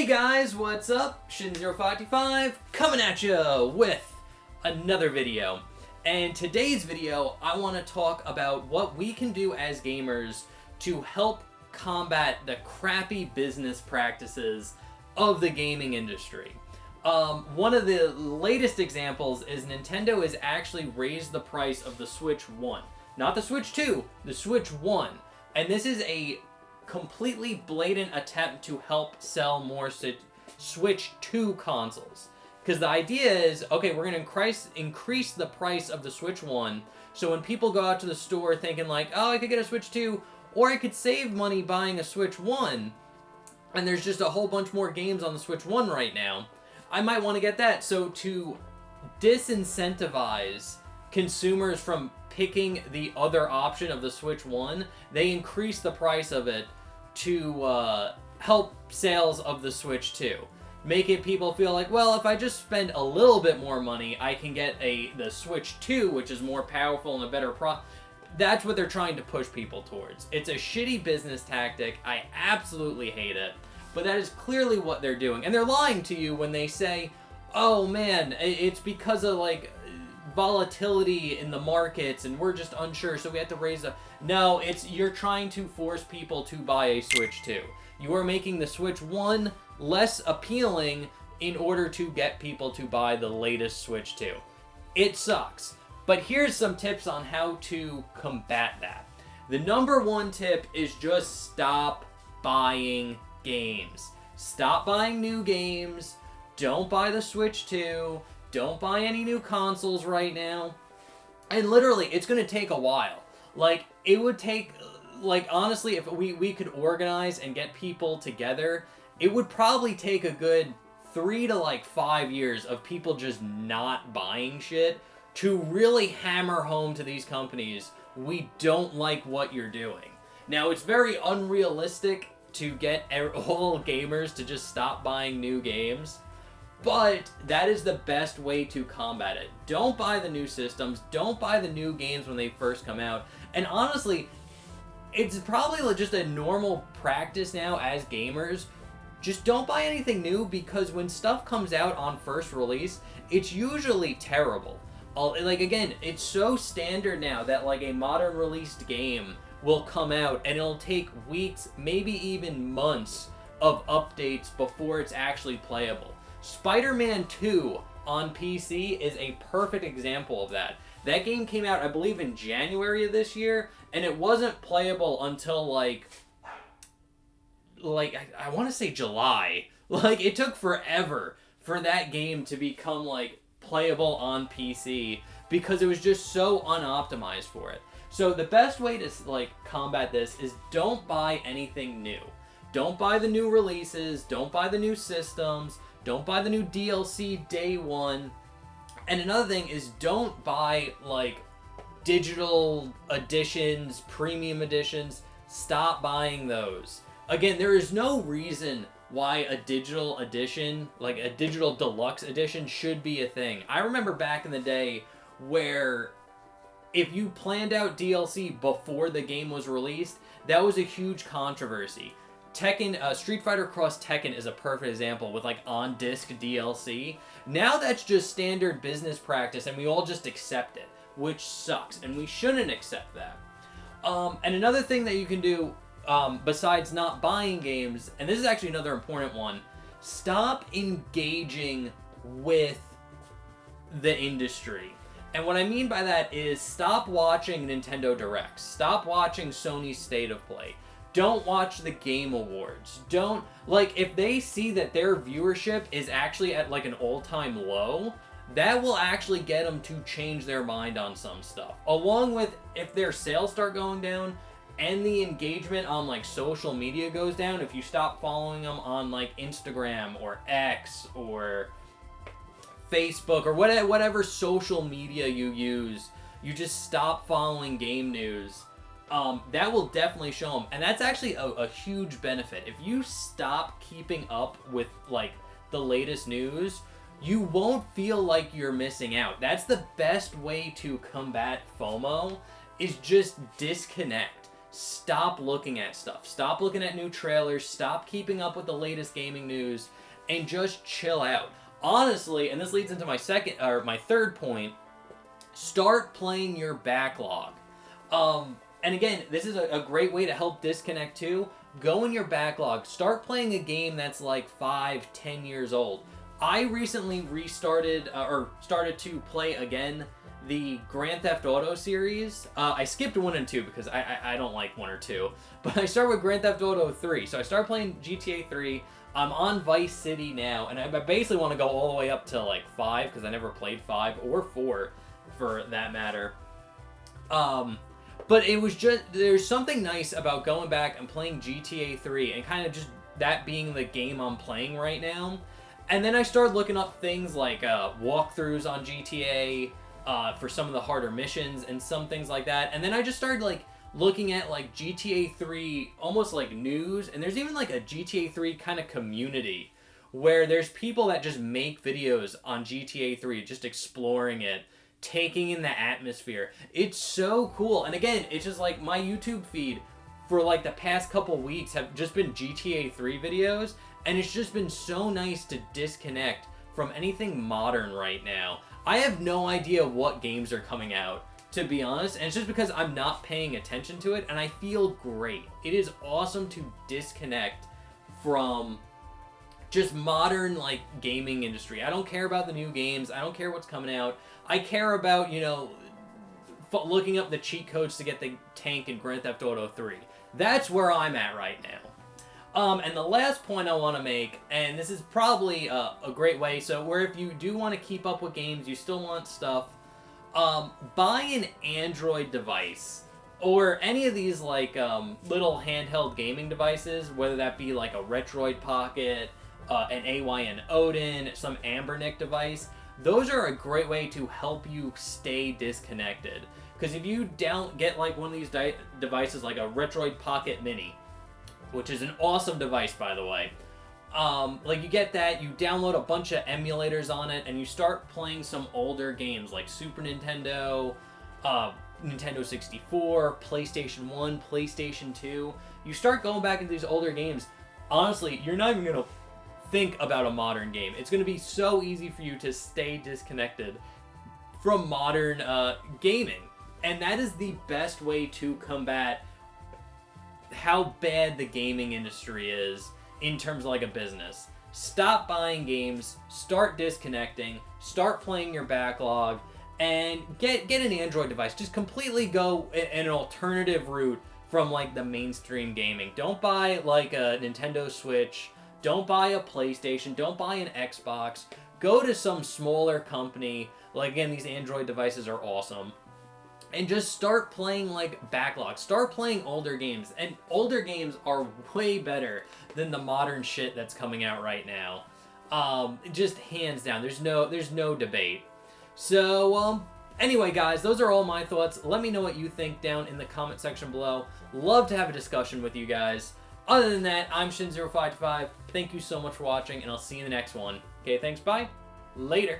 guys, what's up? Shin0525 coming at you with another video. And today's video, I want to talk about what we can do as gamers to help combat the crappy business practices of the gaming industry. One of the latest examples is Nintendo has actually raised the price of the Switch 1. Not the Switch 2, the Switch 1. And this is a completely blatant attempt to help sell more Switch 2 consoles. Because the idea is, okay, we're going to increase the price of the Switch 1, so when people go out to the store thinking like, oh, I could get a Switch 2, or I could save money buying a Switch 1, and there's just a whole bunch more games on the Switch 1 right now, I might want to get that. So to disincentivize consumers from picking the other option of the Switch 1, they increase the price of it to help sales of the Switch 2. Make it people feel like, well, if I just spend a little bit more money, I can get the Switch 2, which is more powerful and a better That's what they're trying to push people towards. It's a shitty business tactic. I absolutely hate it. But that is clearly what they're doing. And they're lying to you when they say, oh man, it's because of like volatility in the markets and we're just unsure, so we have to raise the... No, you're trying to force people to buy a Switch 2. You are making the Switch 1 less appealing in order to get people to buy the latest Switch 2. It sucks. But here's some tips on how to combat that. The number one tip is just stop buying games. Stop buying new games. Don't buy the Switch 2. Don't buy any new consoles right now. And literally, it's going to take a while. Like, it would take... Like, honestly, if we could organize and get people together, it would probably take a good 3 to 5 years of people just not buying shit to really hammer home to these companies, we don't like what you're doing. Now, it's very unrealistic to get all gamers to just stop buying new games, but that is the best way to combat it. Don't buy the new systems, don't buy the new games when they first come out, and honestly, it's probably just a normal practice now as gamers. Just don't buy anything new, because when stuff comes out on first release, it's usually terrible. Like, again, it's so standard now that like a modern released game will come out and it'll take weeks, maybe even months of updates before it's actually playable. Spider-Man 2 on PC is a perfect example of that. That game came out, I believe, in January of this year, and it wasn't playable until like I want to say July. Like, it took forever for that game to become like playable on PC because it was just so unoptimized for it. So the best way to like combat this is don't buy anything new. Don't buy the new releases, don't buy the new systems, don't buy the new DLC day one. And another thing is don't buy like digital editions, premium editions. Stop buying those. Again, there is no reason why a digital edition, like a digital deluxe edition, should be a thing. I remember back in the day where if you planned out DLC before the game was released, that was a huge controversy. Street Fighter Cross Tekken is a perfect example with like on-disc DLC. Now that's just standard business practice and we all just accept it, which sucks, and we shouldn't accept that. And another thing that you can do, besides not buying games, and this is actually another important one, stop engaging with the industry. And what I mean by that is stop watching Nintendo Directs. Stop watching Sony's State of Play. Don't watch the Game Awards. Don't, like, if they see that their viewership is actually at like an all-time low, that will actually get them to change their mind on some stuff. Along with, if their sales start going down and the engagement on like social media goes down, if you stop following them on like Instagram or X or Facebook or whatever social media you use, you just stop following game news, that will definitely show them. And that's actually a huge benefit. If you stop keeping up with like the latest news, you won't feel like you're missing out. That's the best way to combat FOMO, is just disconnect. stop looking at stuff. Stop looking at new trailers. Stop keeping up with the latest gaming news, and just chill out. Honestly, and this leads into my third point, start playing your backlog. And again, this is a great way to help disconnect too. Go in your backlog. Start playing a game that's like 5-10 years old. I recently started to play again the Grand Theft Auto series. I skipped 1 and 2 because I don't like 1 or 2. But I started with Grand Theft Auto 3. So I started playing GTA 3. I'm on Vice City now, and I basically want to go all the way up to like 5 because I never played 5 or 4 for that matter. But it was just, there's something nice about going back and playing GTA 3 and kind of just that being the game I'm playing right now. And then I started looking up things like walkthroughs on GTA for some of the harder missions and some things like that. And then I just started like looking at like GTA 3 almost like news, and there's even like a GTA 3 kind of community where there's people that just make videos on GTA 3 just exploring it, taking in the atmosphere. It's so cool. And again, it's just like my YouTube feed for like the past couple weeks have just been GTA 3 videos, and it's just been so nice to disconnect from anything modern right now. I have no idea what games are coming out, to be honest, and it's just because I'm not paying attention to it, and I feel great. It is awesome to disconnect from just modern like gaming industry. I don't care about the new games. I don't care what's coming out. I care about, you know, looking up the cheat codes to get the tank in Grand Theft Auto 3. That's where I'm at right now. And the last point I want to make, and this is probably a great way, so where if you do want to keep up with games, you still want stuff, buy an Android device, or any of these like little handheld gaming devices, whether that be like a Retroid Pocket, an AYN Odin, some Ambernic device. Those are a great way to help you stay disconnected. Because if you get like one of these devices, like a Retroid Pocket Mini, which is an awesome device, by the way. Like, you get that, you download a bunch of emulators on it, and you start playing some older games, like Super Nintendo, Nintendo 64, PlayStation 1, PlayStation 2. You start going back into these older games, honestly, you're not even going to think about a modern game. It's going to be so easy for you to stay disconnected from modern gaming. And that is the best way to combat how bad the gaming industry is in terms of like a business. Stop buying games, start disconnecting, start playing your backlog, and get an Android device. Just completely go in an alternative route from like the mainstream gaming. Don't buy like a Nintendo Switch, don't buy a PlayStation, don't buy an Xbox. Go to some smaller company. Like, again, these Android devices are awesome. And just start playing like backlog. Start playing older games. And older games are way better than the modern shit that's coming out right now. Just hands down. There's no debate. So, anyway, guys, those are all my thoughts. Let me know what you think down in the comment section below. Love to have a discussion with you guys. Other than that, I'm Shin0525. Thank you so much for watching, and I'll see you in the next one. Okay, thanks, bye. Later.